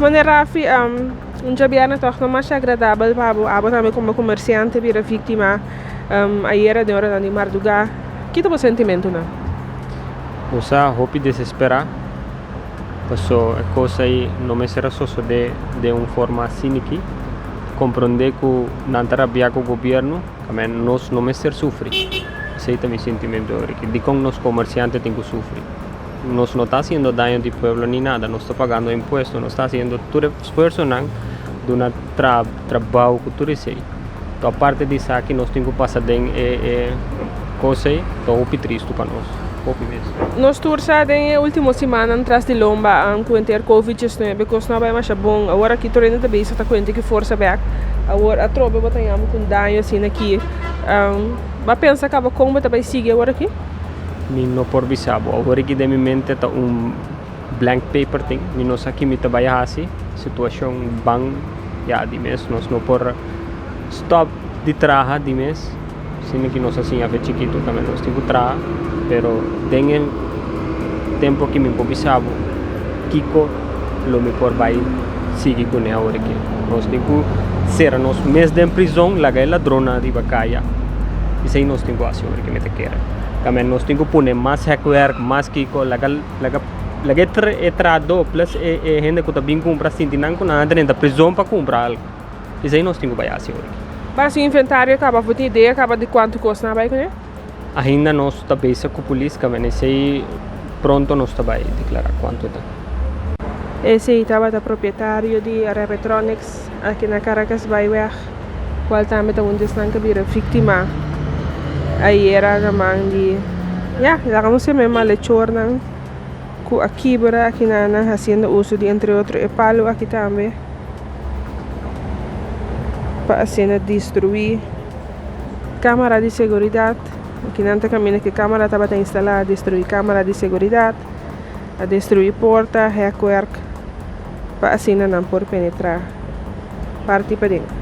Meneer Rafi, un jabiana toch não mais agradável para abo também como comerciante vira vítima ayer de hora de madrugada. Que tipo sentimento não? Usa hopi desesperar. Passo a coisa aí não me será só de uma forma cínica. Compreender que não terá com o governo, também nós não me ser sofrer. Esse é também sentimento que de como nós comerciantes tem que sofrer. Nós não está fazendo dano de povo nem nada, nós está pagando imposto, nós está fazendo todo esforço não de um trabalho que tu recebe. Então a parte disso aqui nós temos que passar bem coisa aí, então é triste para nós. Nós torcemos na última semana atrás de lomba com ter Covid-19, porque não vai mais bom. Agora aqui torrendo também está com que força back. Agora a tropa botamos com dano assim aqui. Vai pensar que como vai seguir agora aqui? Não por bisabo. Agora que de minha mente está blank paper thing. Não sei que me trabalha assim. Situação bang ya di mes. Nós não por stop de trabalhar di mes. Sino que nós assim a ver chiquito também nós temos que trabalhar. Pero tengan tempo que me improvisavo Kiko lo me por vai seguir com ela agora aqui nós temos que ser nos mês de prisão lá é ladrona de bacaia isso aí nós temos que fazer agora que me te quer também nós temos que pôr mais hardware mais Kiko lá trado plus gente que também compra sintinang com nada dentro da prisão para comprar algo isso aí nós temos que fazer agora mas o inventário acaba de ter ideia acaba de quanto custa na vai com ele ainda nós está bem com a polícia, mas aí pronto nós está vai declarar quanto está. Esse aí estava o proprietário de Repetronics aqui na Caracas Byway, qual também está onde estão que vira vítima. Aí era na mão de, lá como se mesmo a lechor não, com a quebra aqui na fazendo uso de entre outros palo aqui também, para assim destruir câmara de segurança. Aqui nanta caminho que a câmara estava instalada a destruir câmara de segurança, a destruir porta, hardware, para assim não por penetrar parte para dentro.